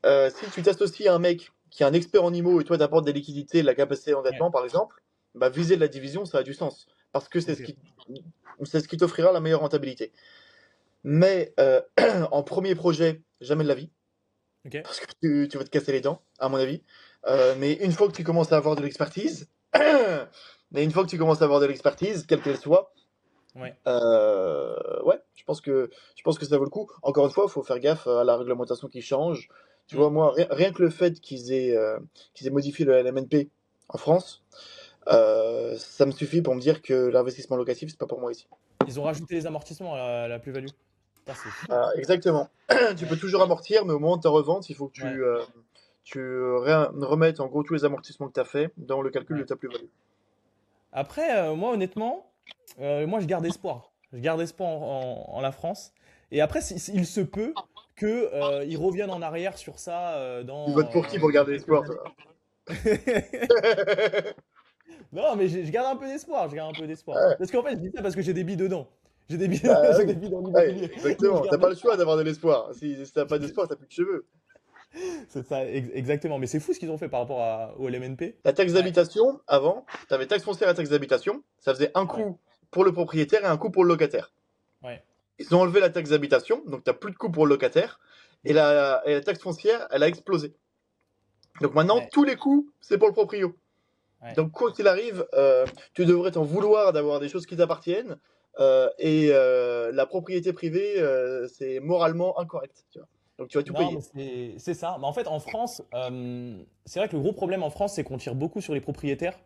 tu t'associes à un mec qui est un expert en IMO et toi t'apportes des liquidités, de la capacité Ouais, d'endettement par exemple, bah viser de la division, ça a du sens. Parce que ok, c'est ce qui t'offrira la meilleure rentabilité. Mais en premier projet, jamais de la vie, ok. parce que tu vas te casser les dents, à mon avis. Mais une fois que tu commences à avoir de l'expertise, mais une fois que tu commences à avoir de l'expertise, quelle qu'elle soit, Ouais. ouais, je pense que ça vaut le coup. Encore une fois, il faut faire gaffe à la réglementation qui change. Tu Mm. vois, moi, rien que le fait qu'ils aient modifié le LMNP en France, ça me suffit pour me dire que l'investissement locatif, c'est pas pour moi ici. Ils ont rajouté les amortissements à la plus-value. Putain, c'est fou. Exactement. Tu peux Ouais, toujours amortir, mais au moment de ta revente, il faut que ouais, tu remettes en gros tous les amortissements que tu as fait dans le calcul de ouais. ta plus-value. Après, moi, honnêtement, moi, je garde espoir. Je garde espoir en la France. Et après, il se peut que, ils reviennent en arrière sur ça Tu votes pour qui pour dans garder quelques l'espoir, années. toi? Non, mais je garde un peu d'espoir. Je garde un peu d'espoir. Ouais, Parce qu'en fait, je dis ça parce que j'ai des billes dedans. J'ai des billes, bah j'ai des oui. billes dans Ouais, l'immobilier. Donc, je exactement. T'as garde pas le choix espoir. d'avoir de l'espoir. Si t'as pas d'espoir, t'as plus de cheveux. C'est ça, exactement. Mais c'est fou ce qu'ils ont fait par rapport au LMNP. La taxe Ouais, d'habitation, avant, t'avais taxe foncière et taxe d'habitation. Ça faisait un ouais, coût pour le propriétaire et un coût pour le locataire. ouais. Ils ont enlevé la taxe d'habitation, donc t'as plus de coût pour le locataire. Et Mm, la taxe foncière, elle a explosé. Donc maintenant, ouais, tous les coûts, c'est pour le proprio. ouais. Donc, quoi qu'il arrive, tu devrais t'en vouloir d'avoir des choses qui t'appartiennent. Et la propriété privée, c'est moralement incorrect. Tu vois. Donc, tu vas tout Non, mais payer. c'est ça. Mais en fait, en France, c'est vrai que le gros problème en France, c'est qu'on tire beaucoup sur les propriétaires.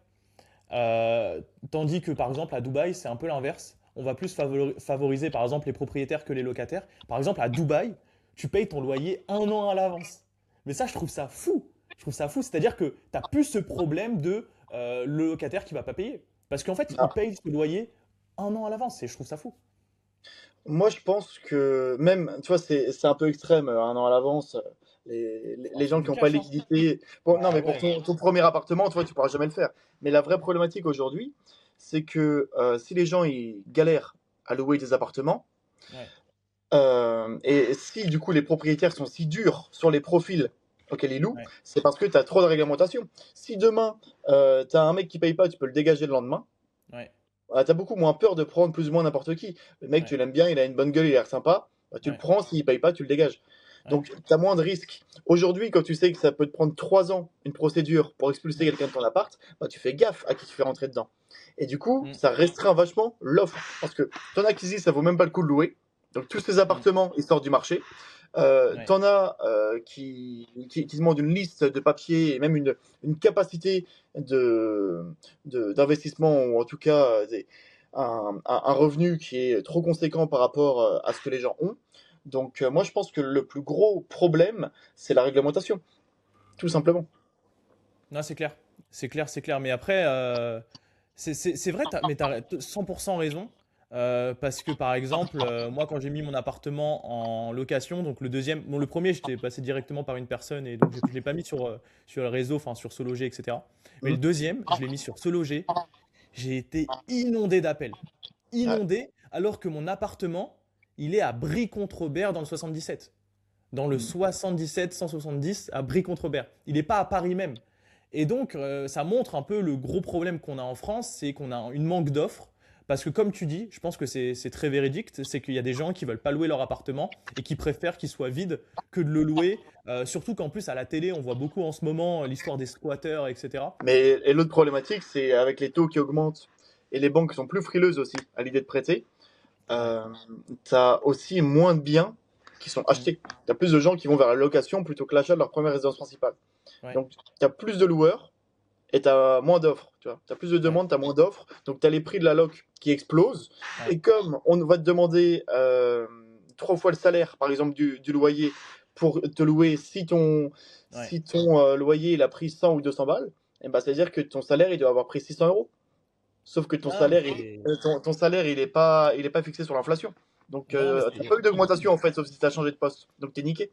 Tandis que, par exemple, à Dubaï, c'est un peu l'inverse. On va plus favoriser, par exemple, les propriétaires que les locataires. Par exemple, à Dubaï, tu payes ton loyer un an à l'avance. Mais ça, je trouve ça fou. Je trouve ça fou. C'est-à-dire que tu n'as plus ce problème de le locataire qui va pas payer. Parce qu'en fait, il Ah, paye ce loyer un an à l'avance. Et je trouve ça fou. moi, je pense que même, tu vois, c'est un peu extrême, un an à l'avance. Les C'est gens qui du n'ont pas de cash, hein. liquidité. Bon, non, Bah mais pour ouais. ton premier appartement, tu vois, tu pourras jamais le faire. Mais la vraie problématique aujourd'hui, c'est que si les gens ils galèrent à louer des appartements, Ouais, et si du coup les propriétaires sont si durs sur les profils auxquels ils louent, ouais, c'est parce que tu as trop de réglementation. Si demain, tu as un mec qui paye pas, tu peux le dégager le lendemain, ouais, tu as beaucoup moins peur de prendre plus ou moins n'importe qui. Le mec, ouais, tu l'aimes bien, il a une bonne gueule, il a l'air sympa, bah, tu le ouais, prends, s'il paye pas, tu le dégages. ouais. Donc tu as moins de risques. Aujourd'hui, quand tu sais que ça peut te prendre 3 ans, une procédure pour expulser Mm, quelqu'un de ton appart, bah, tu fais gaffe à qui tu fais rentrer dedans. Et du coup, mm, ça restreint vachement l'offre. Parce que t'en as qui disent ça vaut même pas le coup de louer. Donc tous ces mm, appartements, ils sortent du marché. ouais. T'en as qui demandent une liste de papiers et même une capacité de, d'investissement ou en tout cas un revenu qui est trop conséquent par rapport à ce que les gens ont. Donc moi je pense que le plus gros problème c'est la réglementation, tout simplement. Non, c'est clair. C'est clair, c'est clair. Mais après, c'est vrai, mais tu as 100% raison. Parce que par exemple, moi quand j'ai mis mon appartement en location, donc le deuxième, bon le premier j'étais passé directement par une personne et donc je ne l'ai pas mis sur le réseau, enfin sur SoLoger, etc. Mais le Mm. deuxième, je l'ai mis sur SoLoger, j'ai été inondé d'appels. Ouais. Inondé, alors que mon appartement, il est à Brie-contre-Robert dans le 77. Dans le Mm. 77-170 à Brie-contre-Robert. Il n'est pas à Paris même. Et donc, ça montre un peu le gros problème qu'on a en France, c'est qu'on a une manque d'offres Parce que comme tu dis, je pense que c'est très véridique, c'est qu'il y a des gens qui veulent pas louer leur appartement et qui préfèrent qu'il soit vide que de le louer. Surtout qu'en plus à la télé, on voit beaucoup en ce moment l'histoire des squatteurs, etc. Mais et l'autre problématique, c'est avec les taux qui augmentent et les banques qui sont plus frileuses aussi à l'idée de prêter, Ouais. euh, tu as aussi moins de biens qui sont Mm. achetés. Tu as plus de gens qui vont vers la location plutôt que l'achat de leur première résidence principale. Ouais. Donc, tu as plus de loueurs et tu as moins d'offres. Tu as plus de Ouais. demandes, tu as moins d'offres. Donc, tu as les prix de la loc qui explosent. Ouais. Et comme on va te demander 3 fois le salaire, par exemple, du loyer pour te louer, Ouais. si ton loyer il a pris 100 ou 200 balles, et ben, c'est-à-dire que ton salaire il doit avoir pris 600 euros. Sauf que ton Non, mais salaire, c'est. ton salaire il est pas fixé sur l'inflation. Donc, Non, mais t'as pas eu d'augmentation en fait, sauf si tu as changé de poste. Donc, t'es niqué.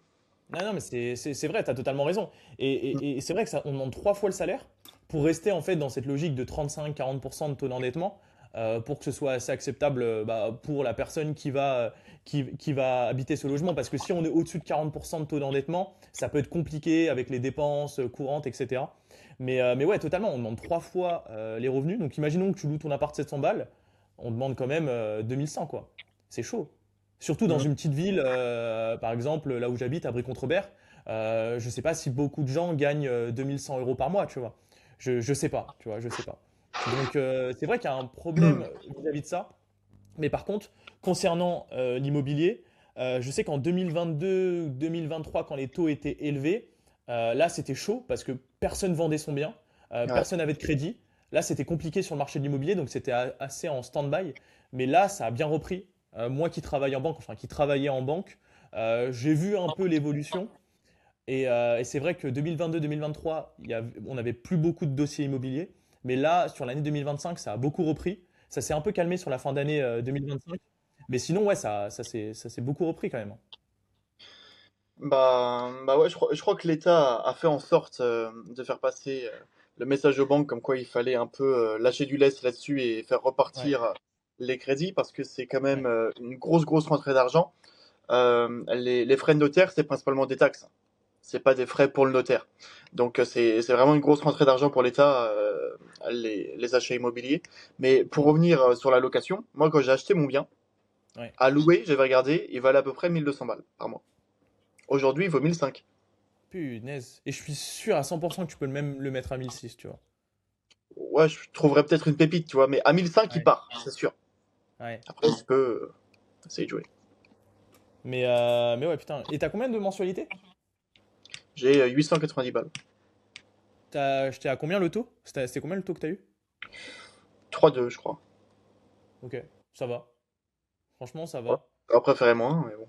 Non, non, mais c'est vrai, tu as totalement raison. Et c'est vrai que ça, on demande 3 fois le salaire pour rester en fait dans cette logique de 35-40% de taux d'endettement pour que ce soit assez acceptable bah, pour la personne qui va habiter ce logement. Parce que si on est au-dessus de 40% de taux d'endettement, ça peut être compliqué avec les dépenses courantes, etc. Mais ouais, totalement, on demande 3 fois les revenus. Donc imaginons que tu loues ton appart 700 balles, on demande quand même 2100 quoi. C'est chaud. Surtout dans Mm. une petite ville, par exemple, là où j'habite, à Brie-Contrebert, je ne sais pas si beaucoup de gens gagnent 2100 € par mois, tu vois. Je sais pas, tu vois, je sais pas. Donc, c'est vrai qu'il y a un problème vis-à-vis de ça. Mais par contre, concernant l'immobilier, je sais qu'en 2022 ou 2023, quand les taux étaient élevés, là, c'était chaud parce que personne vendait son bien, Ouais. personne n'avait de crédit. Là, c'était compliqué sur le marché de l'immobilier, donc c'était assez en stand-by. Mais là, ça a bien repris. Moi qui travaille en banque, enfin qui travaillais en banque, j'ai vu un peu l'évolution. Et c'est vrai que 2022-2023, on n'avait plus beaucoup de dossiers immobiliers. Mais là, sur l'année 2025, ça a beaucoup repris. Ça s'est un peu calmé sur la fin d'année 2025. Mais sinon, ouais, ça s'est beaucoup repris quand même. Bah ouais, je crois que l'État a fait en sorte de faire passer le message aux banques comme quoi il fallait un peu lâcher du lest là-dessus et faire Ouais, repartir les crédits parce que c'est quand même ouais, une grosse rentrée d'argent. Les frais de notaire, c'est principalement des taxes. C'est pas des frais pour le notaire. Donc c'est vraiment une grosse rentrée d'argent pour l'État, les achats immobiliers. Mais pour revenir sur la location, moi quand j'ai acheté mon bien, ouais. à louer, j'avais regardé, il valait à peu près 1200 balles par mois. Aujourd'hui, il vaut 1005. Punaise. Et je suis sûr à 100% que tu peux même le mettre à 1006, tu vois. Ouais, je trouverais peut-être une pépite, tu vois, mais à 1005, il Ouais, part, c'est sûr. ouais. Après, tu peux essayer de jouer. Mais ouais, putain. Et t'as combien de mensualités? J'ai 890 balles. T'as acheté à combien le taux? C'était combien le taux que t'as eu? 3-2, je crois. Ok, ça va. Franchement, ça Ouais. va. J'aurais préféré moins, mais bon.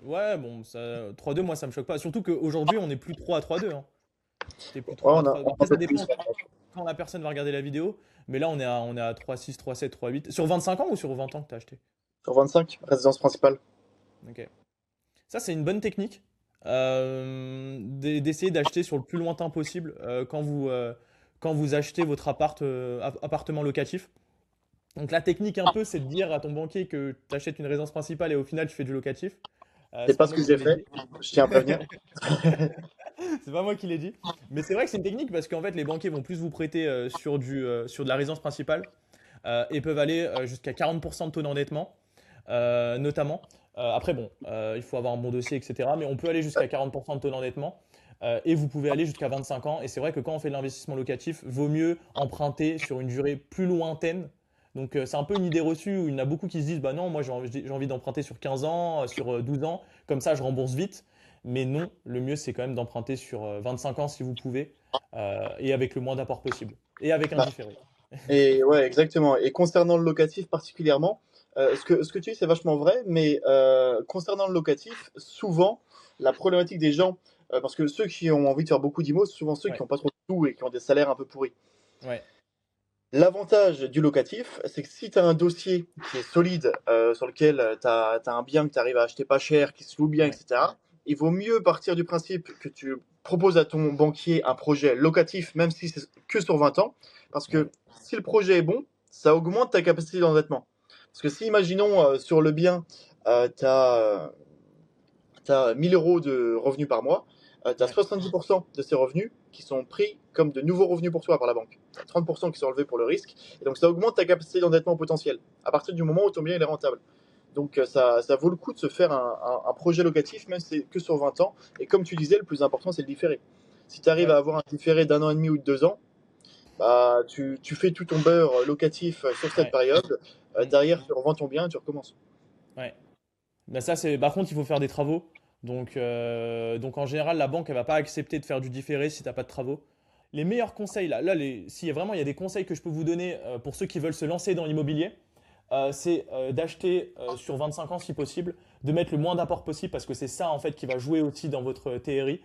Ouais, bon, 3-2, moi, ça me choque pas. Surtout qu'aujourd'hui, on n'est plus trop à 3-2, hein. C'était plus Ouais, trop à 3. on a un Après, peu ça plus. dépend quand la personne va regarder la vidéo. Mais là, on est à 3-6, 3-7, 3-8. Sur 25 ans ou sur 20 ans que t'as acheté? Sur 25, résidence principale. Ok. Ça, c'est une bonne technique. D'essayer d'acheter sur le plus lointain possible quand vous achetez votre appartement locatif. Donc la technique un peu, c'est de dire à ton banquier que tu achètes une résidence principale et au final tu fais du locatif. C'est C'est pas pas ce moi que qui te j'ai l'ai fait, dit. je tiens à prévenir. C'est pas moi qui l'ai dit. Mais c'est vrai que c'est une technique parce qu'en fait les banquiers vont plus vous prêter sur de la résidence principale et peuvent aller jusqu'à 40% de taux d'endettement, notamment. Après bon, il faut avoir un bon dossier, etc. Mais on peut aller jusqu'à 40% de taux d'endettement. Et vous pouvez aller jusqu'à 25 ans. Et c'est vrai que quand on fait de l'investissement locatif, vaut mieux emprunter sur une durée plus lointaine. Donc c'est un peu une idée reçue où il y en a beaucoup qui se disent, bah non, moi j'ai envie d'emprunter sur 15 ans, sur 12 ans, comme ça je rembourse vite. Mais non, le mieux c'est quand même d'emprunter sur 25 ans si vous pouvez, et avec le moins d'apport possible. Et avec un Bah, différé. et ouais, exactement. Et concernant le locatif particulièrement, ce que tu dis, c'est vachement vrai, mais concernant le locatif, souvent, la problématique des gens, parce que ceux qui ont envie de faire beaucoup d'IMO, c'est souvent ceux qui Ouais, n'ont pas trop de sous et qui ont des salaires un peu pourris. ouais, L'avantage du locatif, c'est que si tu as un dossier qui est solide, sur lequel tu as un bien que tu arrives à acheter pas cher, qui se loue bien, ouais, etc., il vaut mieux partir du principe que tu proposes à ton banquier un projet locatif, même si c'est que sur 20 ans, parce que ouais, si le projet est bon, ça augmente ta capacité d'endettement. Parce que si, imaginons, sur le bien, tu as 1000 euros de revenus par mois, tu as ouais, 70% de ces revenus qui sont pris comme de nouveaux revenus pour toi par la banque. 30% qui sont enlevés pour le risque. Et donc ça augmente ta capacité d'endettement potentiel à partir du moment où ton bien il est rentable. Donc ça vaut le coup de se faire un projet locatif, même si c'est que sur 20 ans. Et comme tu disais, le plus important, c'est le différé. Si tu arrives Ouais, à avoir un différé d'un an et demi ou de 2 ans, bah, tu fais tout ton beurre locatif sur cette ouais. période. Mm, Derrière, tu revends ton bien et tu recommences. ouais. Ben ça, c'est... Par contre, il faut faire des travaux. Donc en général, la banque, elle va pas accepter de faire du différé si tu n'as pas de travaux. Les meilleurs conseils, s'il y a vraiment il y a des conseils que je peux vous donner pour ceux qui veulent se lancer dans l'immobilier, c'est d'acheter sur 25 ans si possible, de mettre le moins d'apport possible parce que c'est ça en fait qui va jouer aussi dans votre TRI.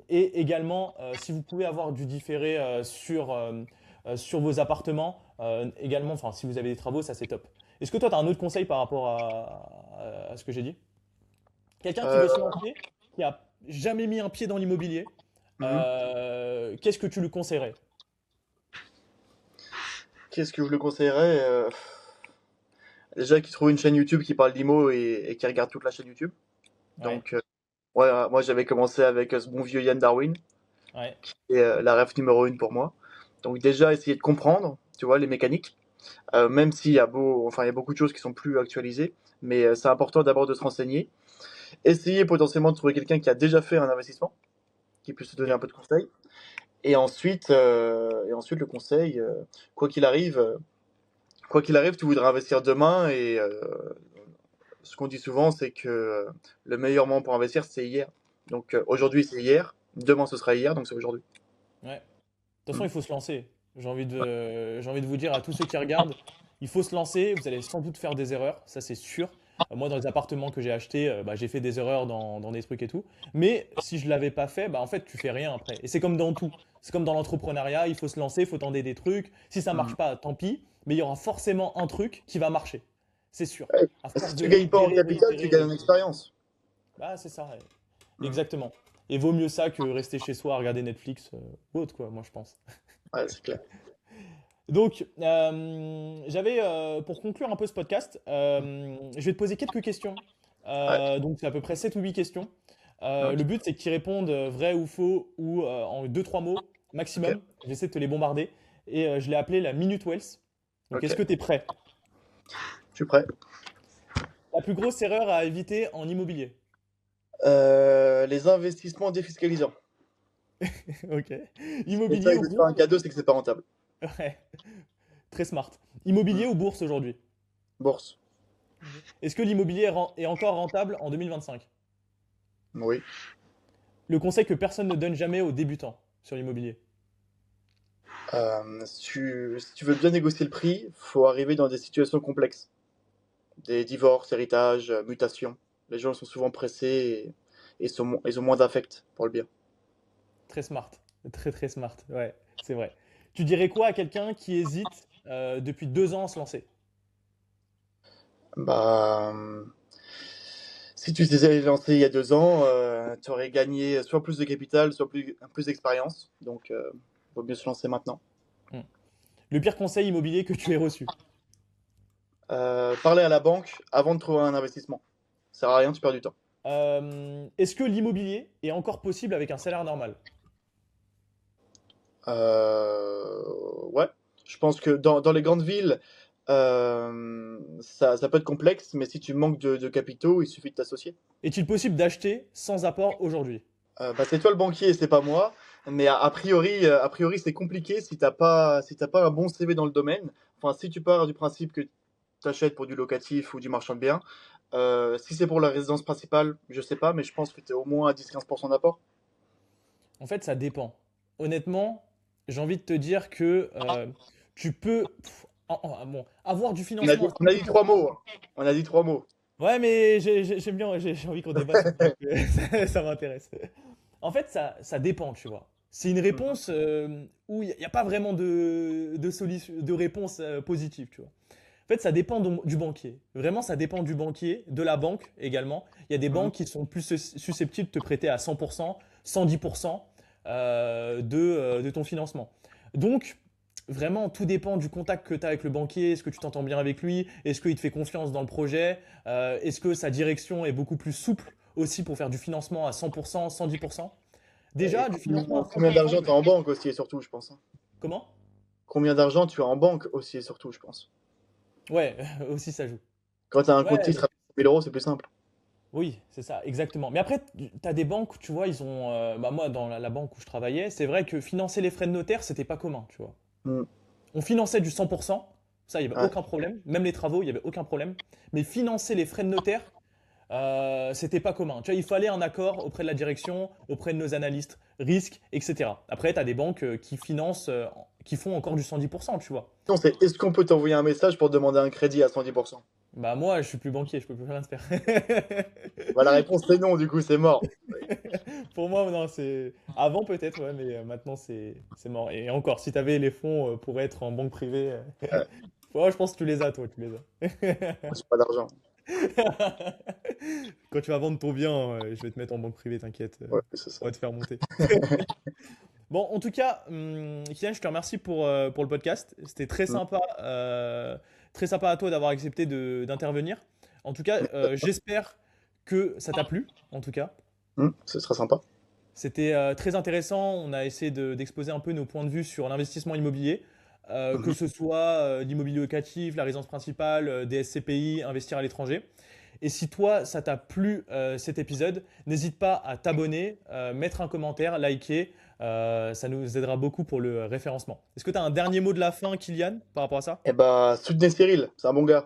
Et également, si vous pouvez avoir du différé sur vos appartements, également, enfin si vous avez des travaux, ça c'est top. Est-ce que toi, tu as un autre conseil par rapport à ce que j'ai dit? Quelqu'un qui Euh, veut se lancer, qui a jamais mis un pied dans l'immobilier, mhm. qu'est-ce que tu lui conseillerais? Qu'est-ce que je le conseillerais déjà qu'il trouve une chaîne YouTube qui parle d'IMO et qui regarde toute la chaîne YouTube. Ouais, Donc, ouais, moi j'avais commencé avec ce bon vieux Yann Darwin, ouais, qui est la ref numéro 1 pour moi. Donc déjà essayer de comprendre, tu vois, les mécaniques, même s'il y a enfin il y a beaucoup de choses qui sont plus actualisées, mais c'est important d'abord de se renseigner. Essayer potentiellement de trouver quelqu'un qui a déjà fait un investissement, qui puisse te donner un ok, peu de conseils. Et ensuite le conseil, quoi qu'il arrive, tu voudras investir demain et ce qu'on dit souvent, c'est que le meilleur moment pour investir, c'est hier. Donc aujourd'hui, c'est hier. Demain, ce sera hier, donc c'est aujourd'hui. ouais. De toute façon, Mm. il faut se lancer. J'ai envie de vous dire à tous ceux qui regardent, il faut se lancer. Vous allez sans doute faire des erreurs, ça c'est sûr. Moi, dans les appartements que j'ai achetés, bah, j'ai fait des erreurs dans des trucs et tout. Mais si je l'avais pas fait, bah, en fait, tu fais rien après. Et c'est comme dans tout. C'est comme dans l'entrepreneuriat, il faut se lancer, il faut tenter des trucs. Si ça Mm. marche pas, tant pis. Mais il y aura forcément un truc qui va marcher. C'est sûr. Ouais. À Si force de tu gagnes pas en réitérer, capital, tu réitérer, gagnes en réitérer. expérience. Bah, c'est ça, ouais. Mm. Exactement. Et vaut mieux ça que rester chez soi à regarder Netflix ou autre, quoi, moi je pense. Ouais, c'est clair. Donc, pour conclure un peu ce podcast, je vais te poser quelques questions. Ouais, Donc, c'est à peu près 7 ou 8 questions. ok. Le but, c'est que tu répondes vrai ou faux ou en deux trois mots Ok. maximum. J'essaie de te les bombarder. Et je l'ai appelé la Minute Wells. Donc, est-ce Ok. que tu es prêt? Je suis prêt. La plus grosse erreur à éviter en immobilier. Les investissements défiscalisants. Ok. Si Immobilier quelqu'un ou veut te faire bourse? un cadeau, c'est que c'est pas rentable. Ouais, très smart. Mm. Immobilier ou bourse aujourd'hui? Bourse. Est-ce que l'immobilier est encore rentable en 2025? Oui. Le conseil que personne ne donne jamais aux débutants sur l'immobilier. Si tu veux bien négocier le prix, faut arriver dans des situations complexes. Des divorces, héritages, mutations. Les gens sont souvent pressés et ils ont moins d'affect pour le bien. Très smart. Très très smart. Ouais, c'est vrai. Tu dirais quoi à quelqu'un qui hésite depuis 2 ans à se lancer? Bah, si tu t'étais lancé il y a 2 ans, tu aurais gagné soit plus de capital, soit plus d'expérience. Donc, vaut mieux se lancer maintenant. Hmm. Le pire conseil immobilier que tu aies reçu? Parler à la banque avant de trouver un investissement. Ça sert à rien, tu perds du temps. Est-ce que l'immobilier est encore possible avec un salaire normal? Ouais, je pense que dans les grandes villes, ça peut être complexe, mais si tu manques de capitaux, il suffit de t'associer. Est-il possible d'acheter sans apport aujourd'hui? Bah, c'est toi le banquier et c'est pas moi, mais a priori c'est compliqué si t'as pas un bon CV dans le domaine. Enfin, si tu pars du principe que tu achètes pour du locatif ou du marchand de biens, si c'est pour la résidence principale, je sais pas, mais je pense que tu es au moins à 10-15% d'apport. En fait, ça dépend. Honnêtement, j'ai envie de te dire que tu peux bon, avoir du financement à On a dit 100%. 3 mots, hein. On a dit 3 mots. Ouais, mais j'aime bien, j'ai envie qu'on débatte un peu, ça m'intéresse. En fait, ça dépend, tu vois. C'est une Mhm. réponse où il n'y a, pas vraiment de réponse positive, tu vois. En fait, ça dépend du banquier. Vraiment, ça dépend du banquier, de la banque également. Il y a des Mhm. banques qui sont plus susceptibles de te prêter à 100%, 110% de ton financement. Donc, vraiment, tout dépend du contact que tu as avec le banquier. Est-ce que tu t'entends bien avec lui? Est-ce qu'il te fait confiance dans le projet? Est-ce que sa direction est beaucoup plus souple aussi pour faire du financement à 100%, 110%? Déjà, du financement à Combien 100%, d'argent tu as en banque aussi et surtout, je pense, hein. comment? Combien d'argent tu as en banque aussi et surtout, je pense. Ouais, aussi ça joue. Quand tu as un Ouais, compte titre à 1000 euros, c'est plus simple. oui, c'est ça, exactement. Mais après, tu as des banques, tu vois, ils ont. Bah moi, dans la banque où je travaillais, c'est vrai que financer les frais de notaire, c'était pas commun, tu vois. Hmm. On finançait du 100%, ça, il n'y avait Ouais. aucun problème. Même les travaux, il n'y avait aucun problème. Mais financer les frais de notaire, c'était pas commun. Tu vois, il fallait un accord auprès de la direction, auprès de nos analystes, risques, etc. Après, tu as des banques qui financent, qui font encore du 110%, tu vois. Non, c'est est-ce qu'on peut t'envoyer un message pour te demander un crédit à 110%? Bah moi, je suis plus banquier, je peux plus rien te faire. Bah, la réponse c'est non, du coup, c'est mort. Pour moi, non, c'est. Avant peut-être, ouais, mais maintenant c'est mort. Et encore, si tu avais les fonds pour être en banque privée, Ouais, ouais, je pense que tu les as, toi, tu les as. moi, j'ai pas d'argent. Quand tu vas vendre ton bien, je vais te mettre en banque privée, t'inquiète, Ouais, c'est ça. on va te faire monter. Bon, en tout cas, Kylian, je te remercie pour le podcast. C'était Hmm. très sympa à toi d'avoir accepté d'intervenir. En tout cas, j'espère que ça t'a plu, en tout cas. Ce sera sympa. C'était très intéressant. On a essayé d'exposer un peu nos points de vue sur l'investissement immobilier, que Mhm. ce soit l'immobilier locatif, la résidence principale, des SCPI, investir à l'étranger. Et si toi, ça t'a plu cet épisode, n'hésite pas à t'abonner, mettre un commentaire, liker. Ça nous aidera beaucoup pour le référencement. Est-ce que tu as un dernier mot de la fin, Kylian, par rapport à ça? Eh bah, soutenez Cyril, c'est un bon gars.